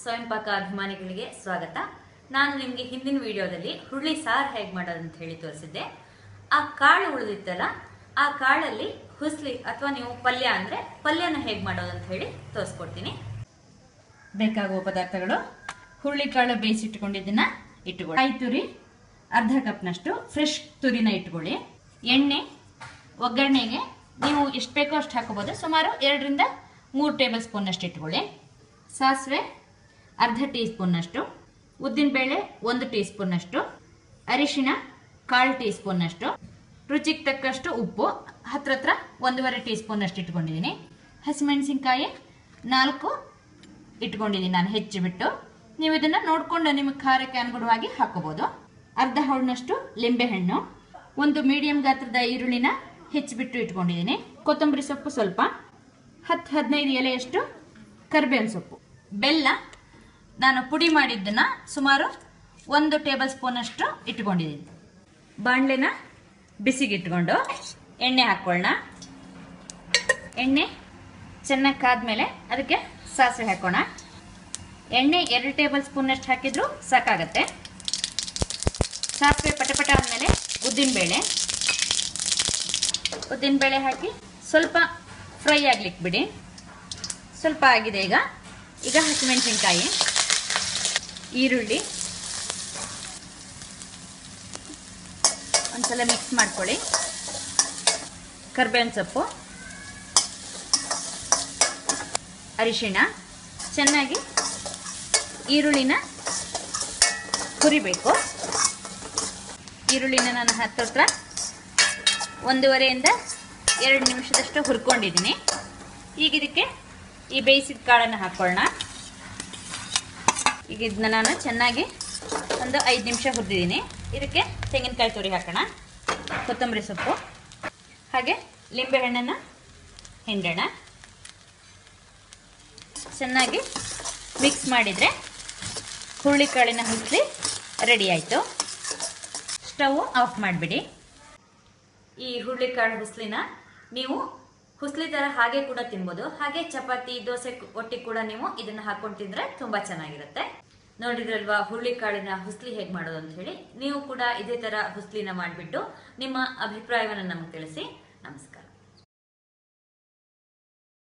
ಸ್ವಯಂ ಪಾಕ ಅಭಿಮಾನಿಗಳಿಗೆ ಸ್ವಾಗತ. ನಾನು ನಿಮಗೆ ಹಿಂದಿನ ವಿಡಿಯೋದಲ್ಲಿ ಹುರುಳಿ ಸಾರು ಹೇಗೆ ಮಾಡೋದು ಅಂತ ಹೇಳಿ ತೋರಿಸಿದ್ದೆ. ಆ ಕಾಳು ಉಳಿದಿತ್ತಲ್ಲ, ಆ ಕಾಳಲ್ಲಿ ಹುಸ್ಲಿ ಅಥವಾ ನೀವು ಪಲ್ಯ ಅಂದ್ರೆ ಪಲ್ಯನ ಹೇಗೆ ಮಾಡೋದು ಅಂತ ಹೇಳಿ ತೋರಿಸ್ಕೊಡ್ತೀನಿ. ಬೇಕಾಗುವ ಪದಾರ್ಥಗಳು: ಹುರುಳಿ ಕಾಳು ಬೇಯಿಸಿಟ್ಕೊಂಡಿದ್ದನ್ನ ಇಟ್ಟುಕೊಳ್ಳಿ. ಕಾಯಿ ತುರಿ ಅರ್ಧ ಕಪ್ನಷ್ಟು ಫ್ರೆಶ್ ತುರಿನ ಇಟ್ಕೊಳ್ಳಿ. ಎಣ್ಣೆ, ಒಗ್ಗರಣೆಗೆ ನೀವು ಎಷ್ಟು ಬೇಕೋ ಅಷ್ಟು ಹಾಕೋಬಹುದು. ಸುಮಾರು 2 ರಿಂದ 3 ಟೇಬಲ್ ಸ್ಪೂನ್ ಅಷ್ಟು ಇಟ್ಕೊಳ್ಳಿ. ಸಾಸಿವೆ ಅರ್ಧ ಟೀ ಸ್ಪೂನ್ ಅಷ್ಟು, ಉದ್ದಿನ ಬೇಳೆ 1 ಟೀ ಸ್ಪೂನ್ ಅಷ್ಟು, ಅರಿಶಿಣ 1/4 ಟೀ ಸ್ಪೂನ್ ಅಷ್ಟು, ರುಚಿಗೆ ತಕ್ಕಷ್ಟು ಉಪ್ಪು ಹತ್ರ 1.5 ಟೀ ಸ್ಪೂನ್ ಅಷ್ಟು ಇಟ್ಕೊಂಡಿದ್ದೀನಿ. ಹಸಿಮೆಣಸಿನಕಾಯಿ 4 ಇಟ್ಕೊಂಡಿದ್ದೀನಿ ನಾನು ಹೆಚ್ಚಿಬಿಟ್ಟು. ನೀವು ಇದನ್ನ ನೋಡ್ಕೊಂಡು ನಿಮಗೆ ಖಾರಕ್ಕೆ ಅನುಗುಣವಾಗಿ ಹಾಕೋಬಹುದು. ಅರ್ಧ ಹೌಡನಷ್ಟು ಲಿಂಬೆಹಣ್ಣು, 1 ಮೀಡಿಯಂ ಗಾತ್ರದ ಈರುಳ್ಳಿನ ಹೆಚ್ಚಿಬಿಟ್ಟು ಇಟ್ಕೊಂಡಿದ್ದೀನಿ. ಕೊತ್ತಂಬರಿ ಸೊಪ್ಪು ಸ್ವಲ್ಪ, 10-15 ಎಲೆಯಷ್ಟು ಕರಿಬೇವಿನ ಸೊಪ್ಪು. ಬೆಲ್ಲ ನಾನು ಪುಡಿ ಮಾಡಿದ್ದನ್ನ ಸುಮಾರು 1 ಟೇಬಲ್ ಸ್ಪೂನ್ ಅಷ್ಟು ಇಟ್ಕೊಂಡಿದ್ದೀನಿ. ಬಾಣಲೆನ ಬಿಸಿಗಿಟ್ಕೊಂಡು ಎಣ್ಣೆ ಹಾಕೊಳ್ಳೋಣ. ಎಣ್ಣೆ ಚೆನ್ನಾಗಿ ಕಾದ್ಮೇಲೆ ಅದಕ್ಕೆ ಸಾಸಿವೆ ಹಾಕೋಣ. ಎಣ್ಣೆ 2 ಟೇಬಲ್ ಸ್ಪೂನ್ ಅಷ್ಟು ಹಾಕಿದ್ರು ಸಾಕಾಗತ್ತೆ. ಸಾಸಿವೆ ಪಟಪಟ ಆದ್ಮೇಲೆ ಉದ್ದಿನ ಬೇಳೆ ಹಾಕಿ ಸ್ವಲ್ಪ ಫ್ರೈ ಆಗ್ಲಿಕ್ಕೆ ಬಿಡಿ. ಸ್ವಲ್ಪ ಆಗಿದೆ. ಈಗ ಹಸಿಮೆಣಸಿನಕಾಯಿ, ಈರುಳ್ಳಿ ಒಂದ್ಸಲ ಮಿಕ್ಸ್ ಮಾಡ್ಕೊಳ್ಳಿ. ಕರಿಬೇವಿನ ಸೊಪ್ಪು, ಅರಿಶಿಣ, ಚೆನ್ನಾಗಿ ಈರುಳ್ಳಿನ ಹುರಿಬೇಕು. ಈರುಳ್ಳಿನ ನಾನು ಹತ್ರ 1.5 ರಿಂದ 2 ನಿಮಿಷದಷ್ಟು ಹುರ್ಕೊಂಡಿದ್ದೀನಿ. ಈಗ ಇದಕ್ಕೆ ಈ ಬೇಯಿಸಿದ ಕಾಳನ್ನು ಹಾಕೊಳ್ಳೋಣ. ಈಗ ಇದನ್ನ ನಾನು ಚೆನ್ನಾಗಿ ಒಂದು 5 ನಿಮಿಷ ಹುರಿದಿದ್ದೀನಿ. ಇದಕ್ಕೆ ತೆಂಗಿನಕಾಯಿ ತುರಿ ಹಾಕೋಣ, ಕೊತ್ತಂಬರಿ ಸೊಪ್ಪು, ಹಾಗೆ ಲಿಂಬೆಹಣ್ಣನ್ನು ಹಿಂಡೋಣ. ಚೆನ್ನಾಗಿ ಮಿಕ್ಸ್ ಮಾಡಿದರೆ ಹುರುಳಿ ಕಾಳಿನ ಹುಸ್ಲಿ ರೆಡಿ ಆಯಿತು. ಸ್ಟವ್ ಆಫ್ ಮಾಡಿಬಿಡಿ. ಈ ಹುರುಳಿಕಾಳು ಹುಸ್ಲಿನ ನೀವು ಹುಸ್ಲಿ ತರ ಹಾಗೆ ಕೂಡ ತಿನ್ಬೋದು. ಹಾಗೆ ಚಪಾತಿ, ದೋಸೆ ಒಟ್ಟಿಗೆ ಕೂಡ ನೀವು ಇದನ್ನ ಹಾಕೊಂಡು ತಿಂದ್ರೆ ತುಂಬಾ ಚೆನ್ನಾಗಿರುತ್ತೆ. ನೋಡಿದ್ರಲ್ವಾ ಹುರುಳಿಕಾಳಿನ ಹುಸ್ಲಿ ಹೇಗೆ ಮಾಡೋದು ಅಂತ ಹೇಳಿ. ನೀವು ಕೂಡ ಇದೇ ತರ ಹುಸ್ಲಿನ ಮಾಡಿಬಿಟ್ಟು ನಿಮ್ಮ ಅಭಿಪ್ರಾಯವನ್ನ ನಮಗೆ ತಿಳಿಸಿ.